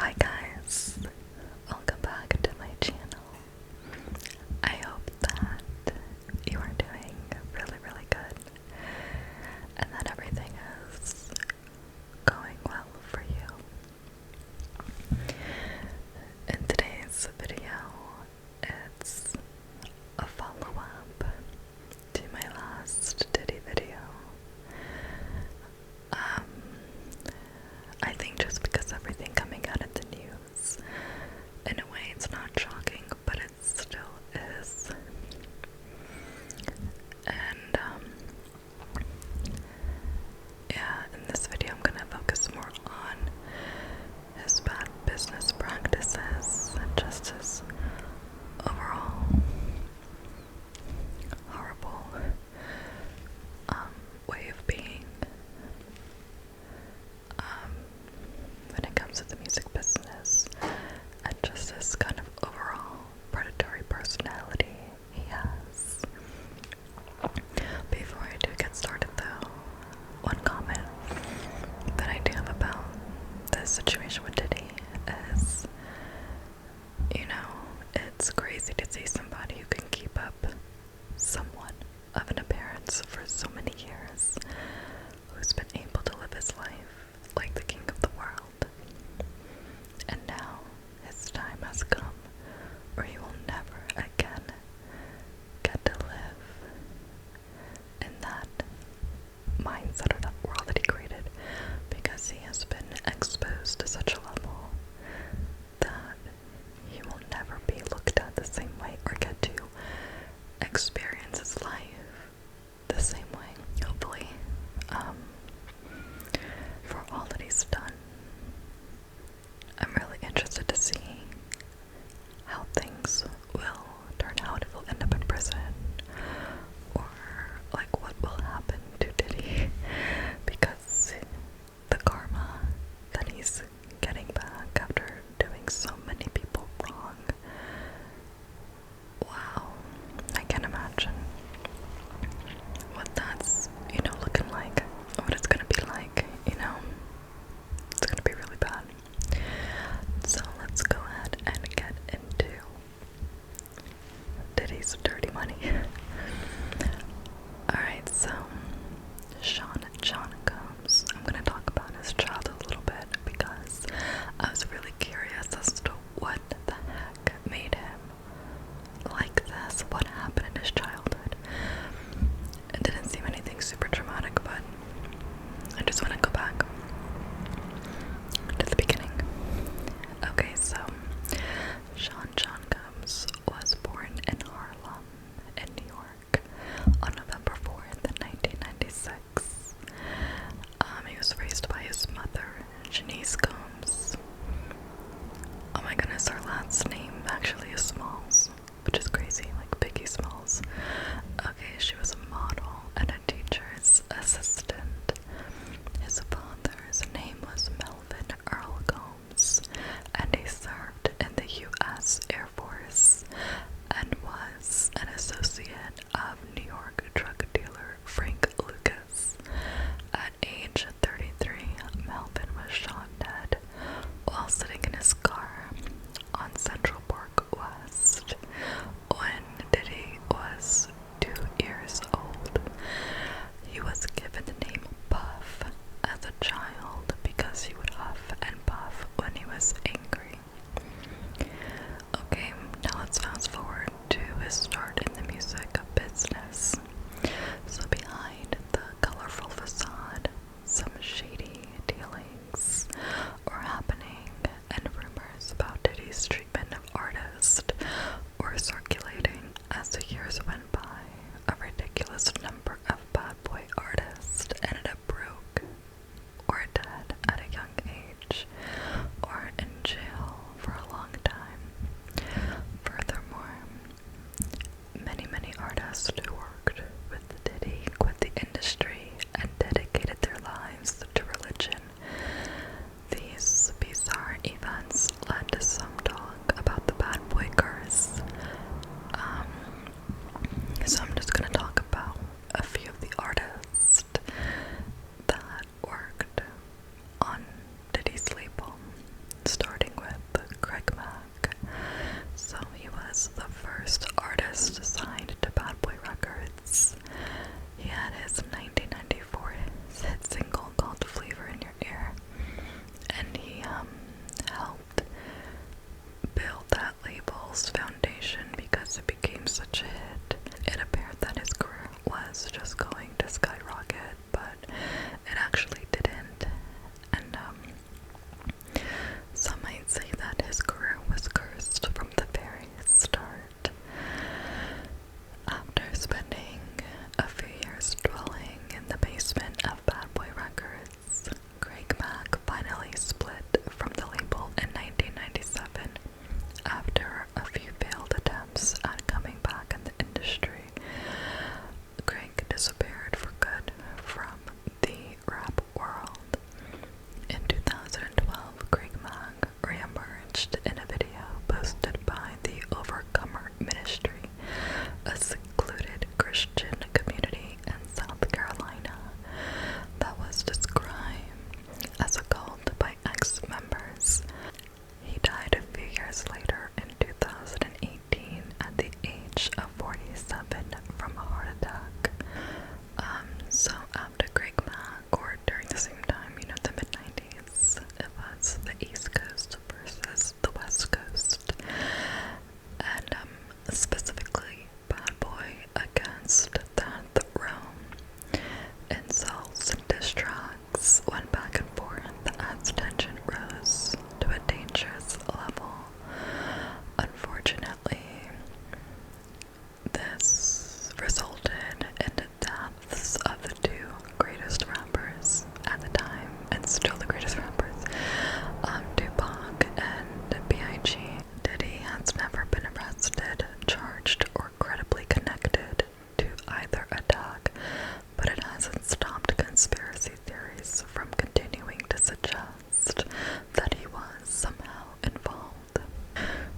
Hi guys, welcome back to my channel. I hope that you are doing really good and that everything is going well for you. In today's video, it's a follow-up to my last Diddy video. I think just because everything coming out of the news, in a way it's not shocking, but it still is. And yeah, in this video I'm gonna focus more on his bad business practices and just his overall horrible way of being. When it comes to the music business, and just this kind of overall predatory personality he has. Before I do get started though, one comment that I do have about this situation with Diddy is, you know, it's crazy to see somebody who can keep up somewhat of an appearance for so many years, who's been able to live his life like the king of the world. And now his time has come where he will never again get to live in that mindset or that world that he created, because he has been exposed to such a level that he will never be looked at the same way or get to experience his life the same way. Hopefully, for all that he's done published in a video posted by the Overcomer Ministry, a secluded Christian community in South Carolina that was described as a cult by ex-members. He died a few years later in 2018 at the age of 47 from a heart attack. So after Greg Mack, or during the same time, the mid-90s, it was the East Coast versus the West Coast. And specifically Bad Boy against Death Row. Insults and diss tracks went back and forth as tension rose to a dangerous level. Unfortunately, this resulted in the deaths of the two greatest rappers at the time, and still the greatest rappers, Tupac and B.I.G. Diddy has never been arrested, charged, or credibly connected to either attack, but it hasn't stopped conspiracy theories from continuing to suggest that he was somehow involved.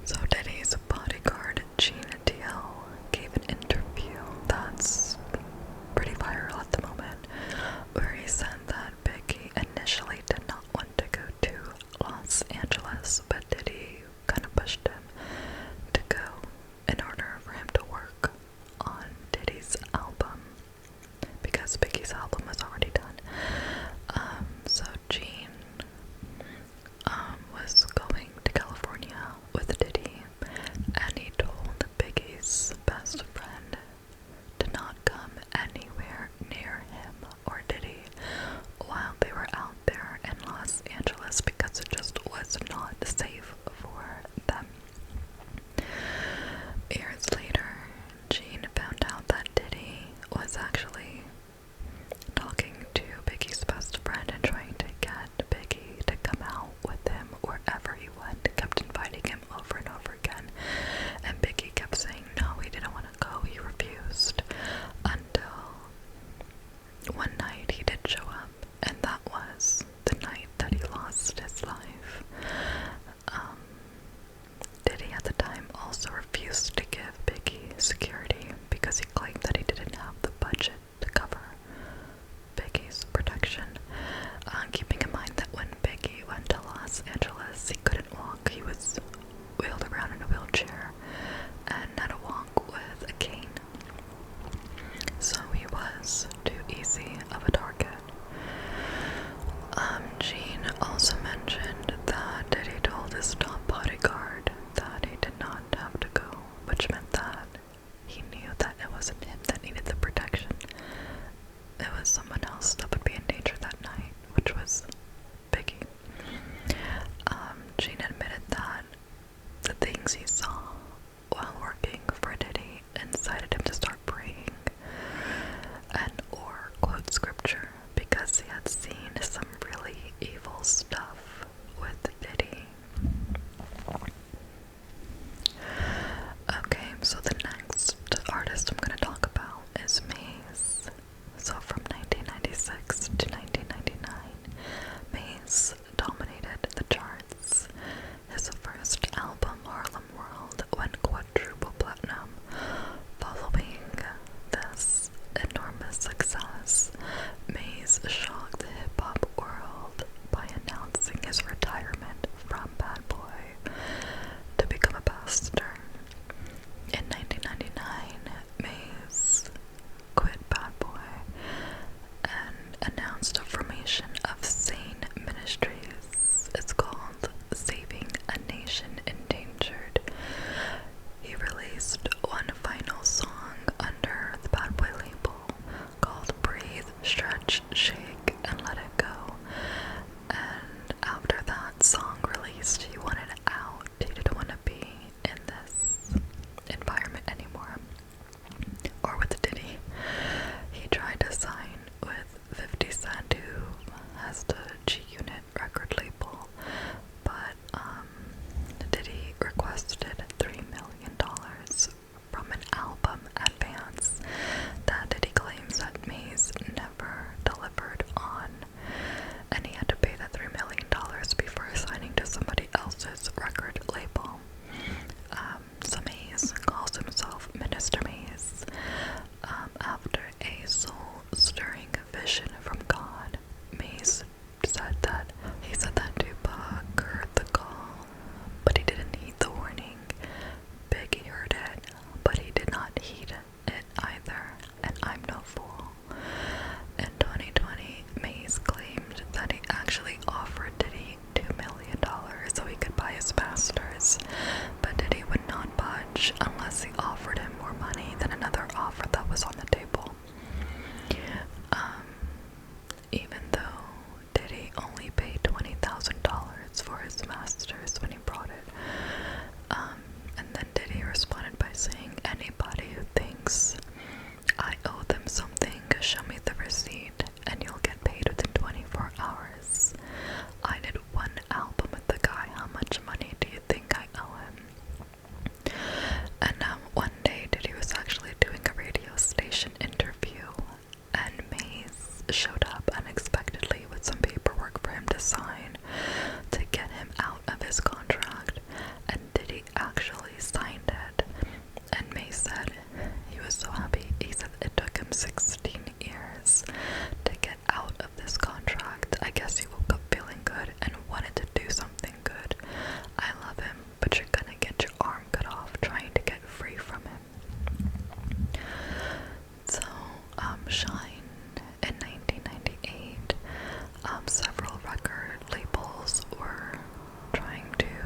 So Diddy's bodyguard, Gene DL, gave an interview that's pretty viral at the moment, where he said that Biggie initially did not want to go to Los Angeles, but Diddy kind of pushed him to go in order for him to work on Diddy's album, because Biggie's album was already done. So Gene was going to California with Diddy, and he told Biggie's best friend to not come anywhere near him or Diddy while they were out there in Los Angeles, because it just was not safe for them. Years later, Gene found out that Diddy was actually talking to Biggie's best friend and trying to get Biggie to come out with him wherever he went, kept inviting him over and over again, and Biggie kept saying no, he didn't want to go, he refused, until one night he did show up, and that was the night that he lost his life. Diddy at the time also refused to give Biggie security because he claimed that he didn't have the budget to cover Biggie's protection. Keeping in mind that when Biggie went to Los Angeles, he couldn't walk. He was wheeled around in a wheelchair and had to walk with a cane. So he was too easy of a target. Gene also mentioned that Diddy told his top bodyguard that he did not have to go, which meant that he knew that it wasn't him that needed the protection. It was someone else that would be in danger that night, which was Biggie. Gene admitted that the things he saw while working for Diddy incited him to start praying and or quote scripture, because he had seen some really evil stuff with Diddy. Okay, so the next artist I'm going to talk about is Maze. So from 1996 to 1999, Maze dominated the charts. His first album, Harlem World,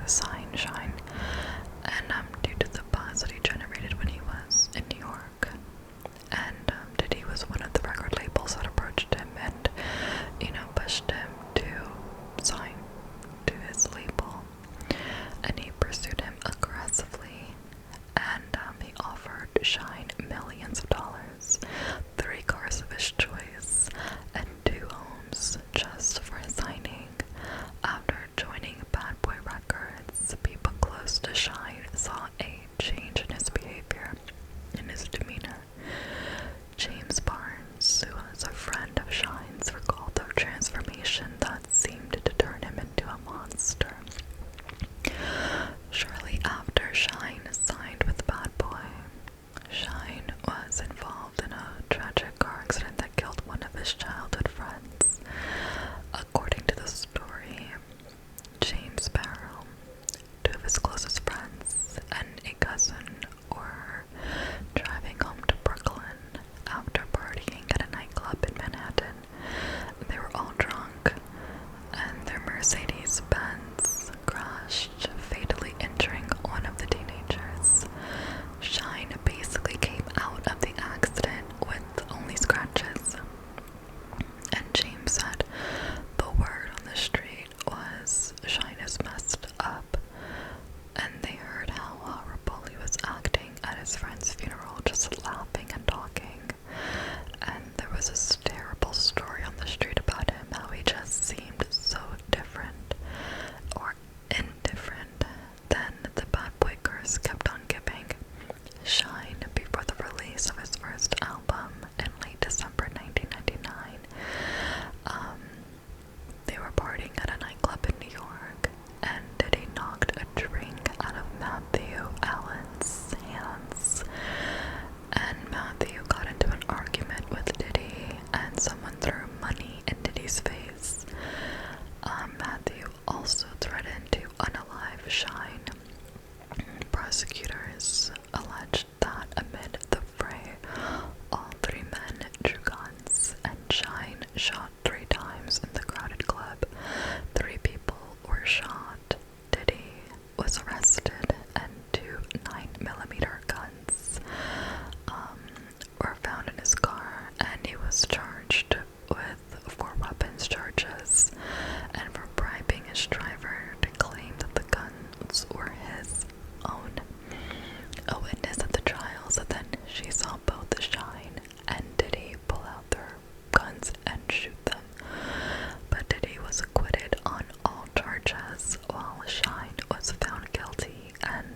sign Shyne, and due to the buzz that he generated when he was in New York. And Diddy was one of the record labels that approached him and, pushed him to sign to his label. And he pursued him aggressively, and he offered Shyne millions of dollars, 3 cars of his choice, and 2 homes just for his signing. After joining Bad Boy Records, people close to Shyne saw a change in his behavior, in his demeanor. James Barnes, who was a friend of Shyne's, recalled a transformation that seemed to turn him into a monster. Shortly after Shyne signed with Bad Boy, Shyne was involved in a tragic car accident that killed one of his childhood friends. According to the story, James Barrow, 2 of his closest friends, and a cousin were driving home to Brooklyn after partying at a nightclub in Manhattan. They were all drunk, and their Mercedes Benz crashed, fatally injuring one of the teenagers. Shyne basically came out of the accident with only scratches. And James said the word on the street was Shyne is messed up, and they heard how horrible he was acting at his friend's funeral, just laughing and talking. And there was this terrible story on the street about him, how he just seemed so different, or indifferent, than the Bad Boy curse kept on giving. Shyne, before the release of his first album in late December 1999, they were partying at a nightclub in New York, and Diddy knocked a drink out of Matthew Allen's hands. And Matthew got into an argument with Diddy, and someone threw money in Diddy's face. Matthew also threatened to unalive Shyne. Prosecutors alleged that amid the fray, all 3 men drew guns, and Shyne shot 3 times in the crowded club. 3 people were shot. Diddy was arrested, and 2 9mm guns were found in his car, and he was charged with 4 weapons charges and for bribing his driver to claim that the guns were his own. A witness at the trial said that she saw both Shyne and Diddy pull out their guns and shoot them, but Diddy was acquitted on all charges, while Shyne was found guilty and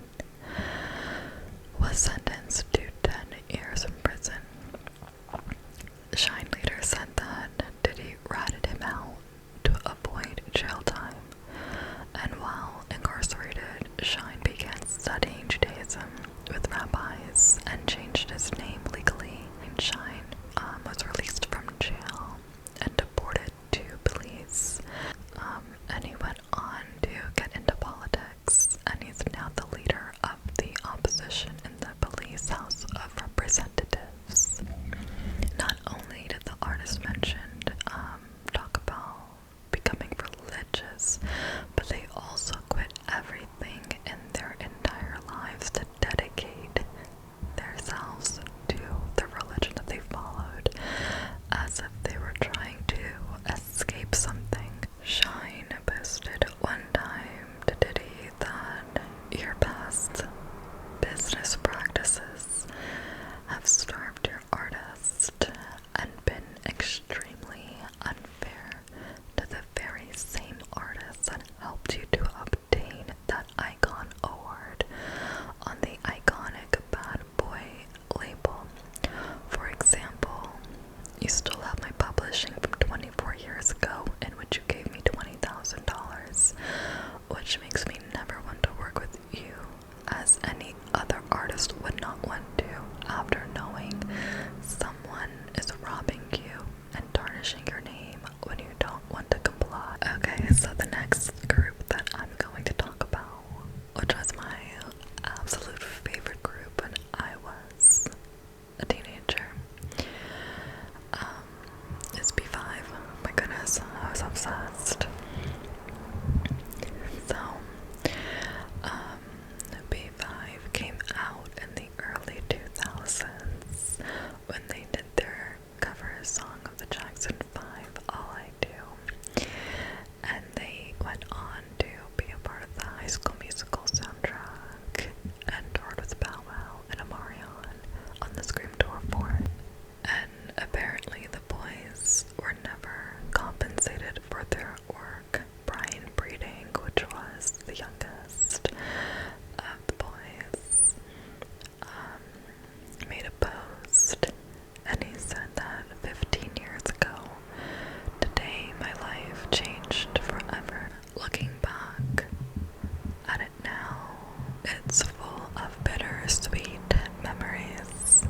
it's full of bittersweet memories.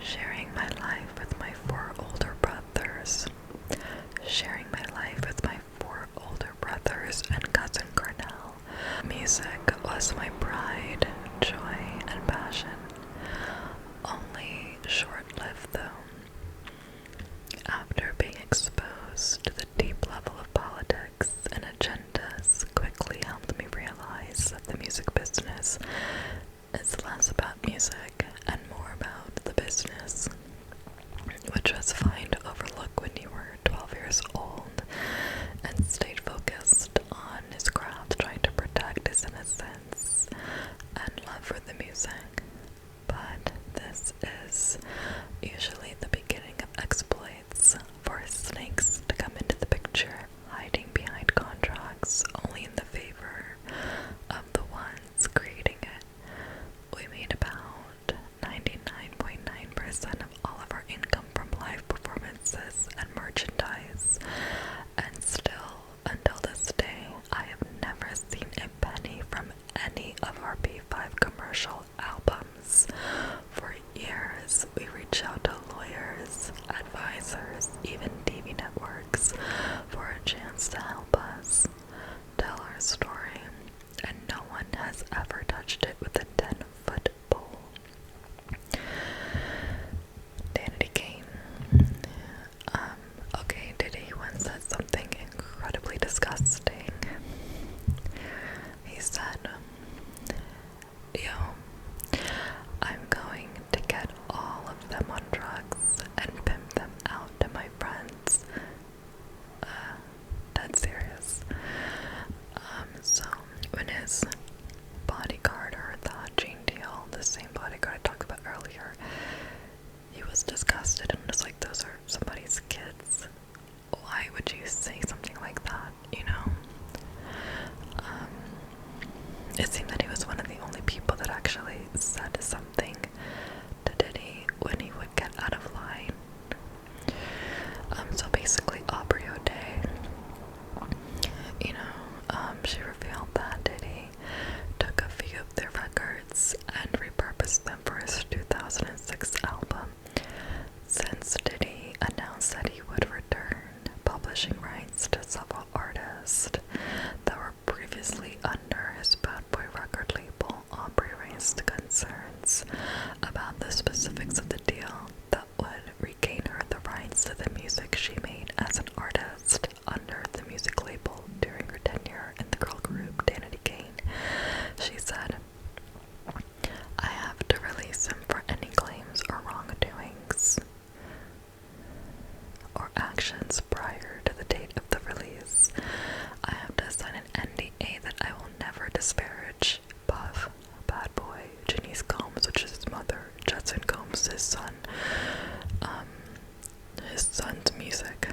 Sharing my life with my 4 older brothers. Sharing my life with my 4 older brothers and cousin Cornell. Music was my pride, joy, and passion. Only short-lived though. After being exposed to the deep level of politics and agendas quickly helped me realize that the music business is less about music and more about the business, which was fine to overlook when you were 12 years old and stayed focused on his craft, trying to protect his innocence and love for the music. But this is usually the beginning of exploits for snakes to come into the picture, hiding behind contracts only in the favor of the ones creating it. We made about 99.9% of all of our income from live performances and merchandise, and still, until this day, I have never seen a penny from any of our B5 commercial albums. For years, we reached out to lawyers, advisors, even TV networks for a chance to help us tell our story, and no one has ever touched it with a 10-foot pole. Danity Kane. Okay, Diddy once said something incredibly disgusting. He said, yo, I'm going to get all of them on drugs and pimp them out to my friends. That's serious. So when his bodyguard heard that, Gene Deal, the same bodyguard I talked about earlier, he was disgusted and was like, those are somebody's kids. Why would you say something like that, you know? It seemed that he was one of the only people that actually said something to Diddy when he would get out of line. So basically, Aubrey O'Day, you know, she revealed that Diddy took a few of their records and repurposed them for his 2006 album. Since Diddy announced that he would return publishing rights to several artists that were previously under his Bad Boy record label, Aubrey raised concerns about the specifics of the deal that would regain her the rights to the music she made as an artist under the music label during her tenure in the girl group Danity Kane. She said, I have to release him for any claims or wrongdoings or actions prior to the date of the release. I have to sign an NDA that I will never disparage Puff, Bad Boy, Janice Combs, which is his mother, Judson Combs, his son's music,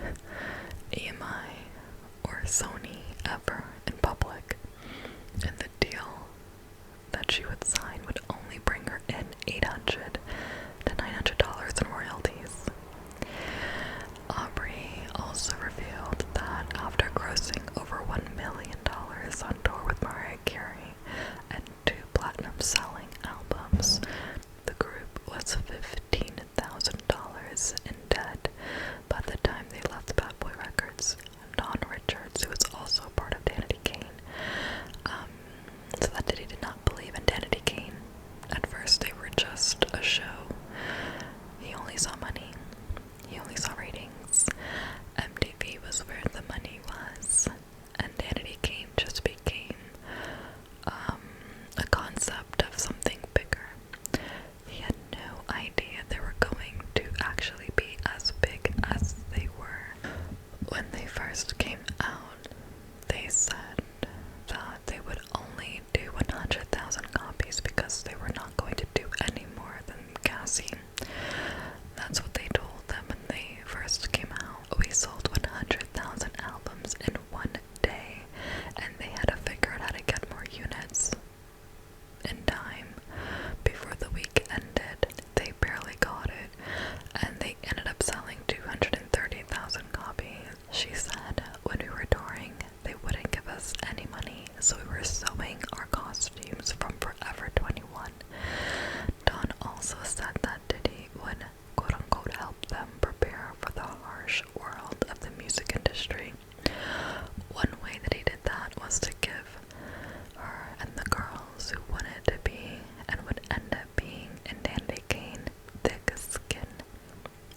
EMI, or Sony ever in public. And the deal that she would sign would only bring her in $800 to $900 in royalties. Aubrey also revealed that after grossing over $1 million on tour with Mariah Carey and 2 platinum-selling albums, the group was $15,000 in debt by the time they left Bad Boy Records. Don Richards, who was also part of Danity Kane, so that Diddy did not believe in Danity Kane. At first, they were just a show. He only saw money. He only saw ratings. MTV was where the money was, and Danity Kane just became a concept of something bigger. He had no idea they were going to actually be as big as they were. When they first came out, they said that they would only do 100,000 copies because they were not going to do any more than Cassie. That's what they told them when they first came out. We sold 100,000 albums in one day, and they had to figure out how to get more units in costumes from Forever 21. Don also said that Diddy would quote-unquote help them prepare for the harsh world of the music industry. One way that he did that was to give her and the girls who wanted to be and would end up being in Danity Kane thick skin.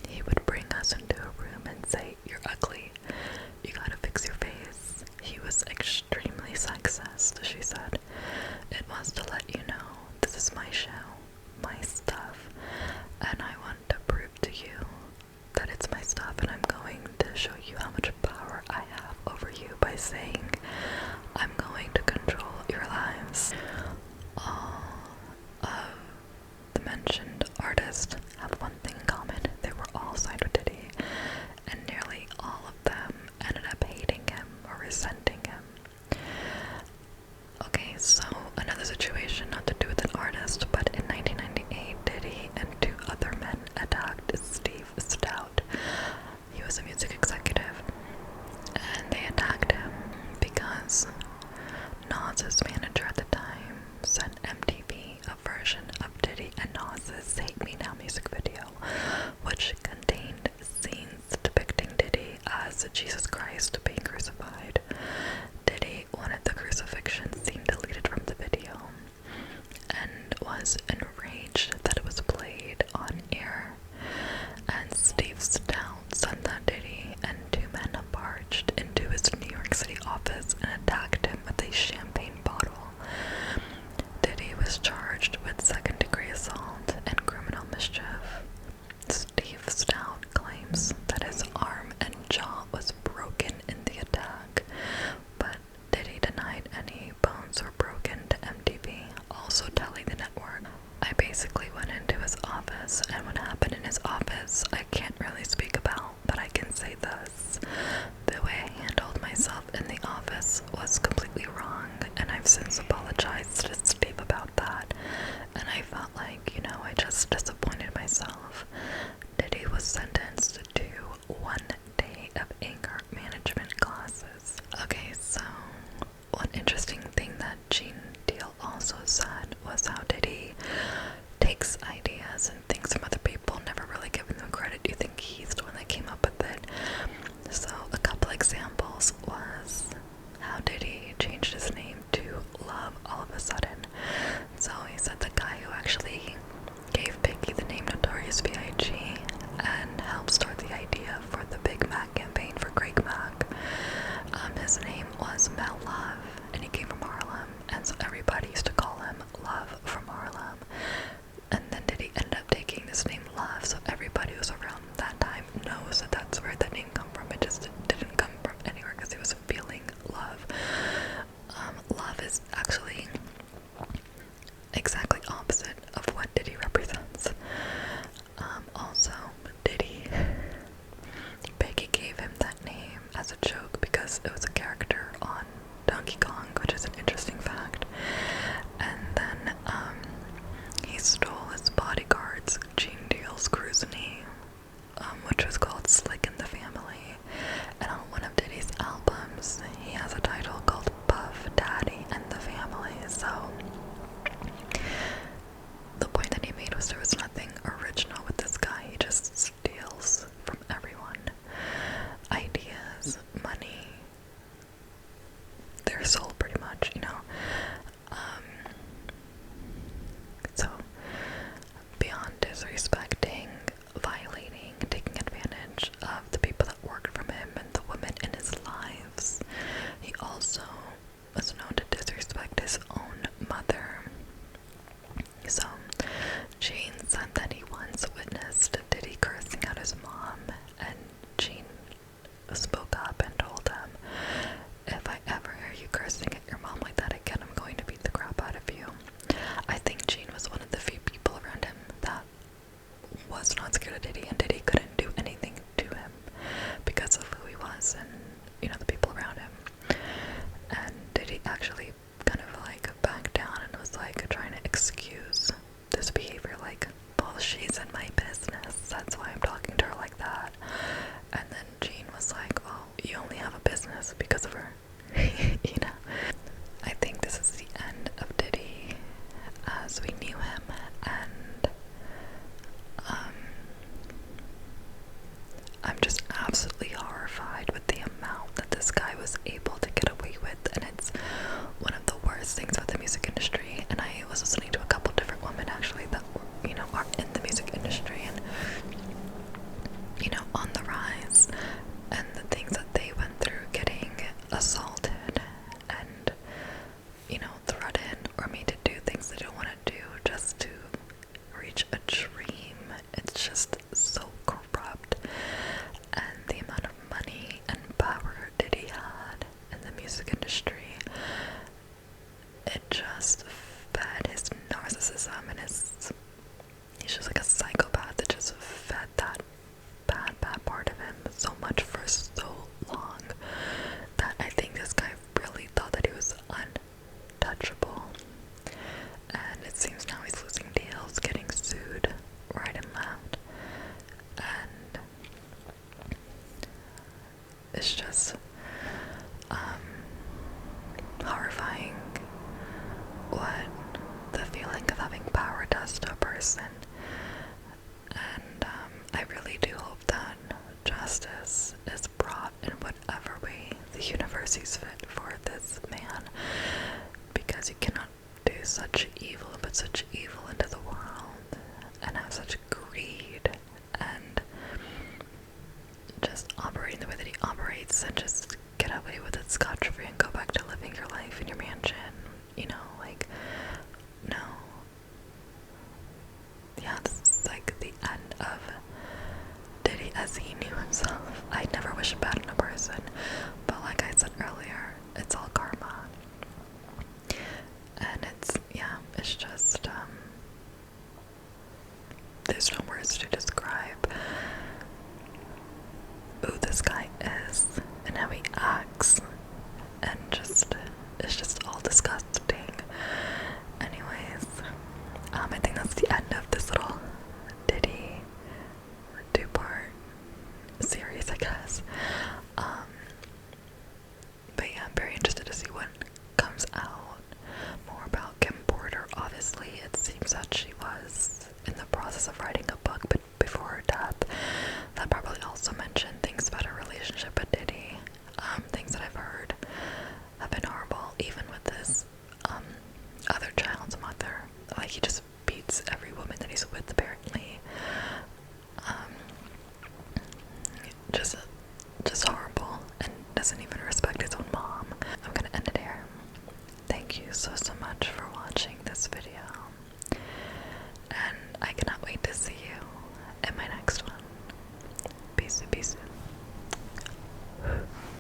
He would bring us into a room and say, "You're ugly. You gotta fix your face." He was extremely sexist, she said. "It was to let you know, this is my show, my stuff, and I want to prove to you that it's my stuff, and I'm going to show you how much power I have over you by saying I'm going to control your lives." All of the mentioned artists have one thing in common. They were all signed with Diddy, and nearly all of them ended up hating him or resenting him. Okay, so another situation, not to do with an artist, but in 1998, Diddy and two other men attacked Steve Stoute. He was a music executive, and they attacked him because Nas's manager at the time sent MTV a version of Diddy and Nas's Hate Me Now music video, which contained scenes depicting Diddy as Jesus Christ being crucified. Diddy wanted the crucifixion scene deleted from the video and was enraged that it was played on air. And Steve Stoute said that Diddy and two men barged into his New York City office and attacked him with a champagne bottle. Diddy was charged with second-degree assault and criminal mischief. Steve Stoute claims that his arm and jaw was broken in the attack, but Diddy denied any bones were broken to MTV, also telling the network, "I basically went into his office, and what happened in his office I can't really speak about, but I can say this. The way I handled myself in the office was completely wrong, and I've since apologized to Steve about that, and I felt like, I just disappointed myself." Diddy was sentenced to 1 day of anger management classes. Okay, so one interesting thing that Gene Deal also said was how Diddy takes ideas and things from other people, never really giving them credit. You think he's the one that came up with it. So a couple examples was how Diddy changed his name to Love all of a sudden. So he said the guy who actually gave Biggie the name Notorious B.I.G. and helped start the idea for the Big Mac campaign for Craig Mack, his name was Mel Love, and he came from Harlem, and so everybody used to call him Love from Harlem. And then Diddy ended up taking this name Love, so everybody who's around that time knows that that's where that name come from. It just didn't come from anywhere because he was feeling love. Love is actually exactly opposite of what Diddy represents. Also, Biggie gave him that name as a joke because it was a character on Donkey Kong, which is an interesting fact. And then he stole his bodyguard's Gene Deal's cruise name, which was called Slick in the Family, and just fed his narcissism and he's just like a psychopath that just fed that bad part of him so much for so long that I think this guy really thought that he was untouchable. And it seems now he's losing deals, getting sued right and left. And it's just horrifying what the feeling of having power does to a person. And I really do hope that justice is brought in whatever way the universe sees fit for this man, because you cannot do such evil, put such evil into the world, and have such greed, and just operating the way that he operates, and just get away with it scot-free and go back to living your life in your mansion, you know, like, no. Yeah, this is like the end of Diddy as he knew himself. I never wish bad on a person, but like I said earlier, it's all karma. And it's just, there's no words to describe who this guy is and how he acts, and it's just all disgusting. Anyways, I think that's the end of this little Diddy two-part series, I guess. But yeah, I'm very interested to see what comes out more about Kim Porter. Obviously, it seems that she was in the process of writing a book, but before her death, that probably also mentioned things about her relationship with Diddy. Things that I've heard have been horrible, even with this other child's mother. Like, he just beats every woman that he's with, apparently. Just horrible.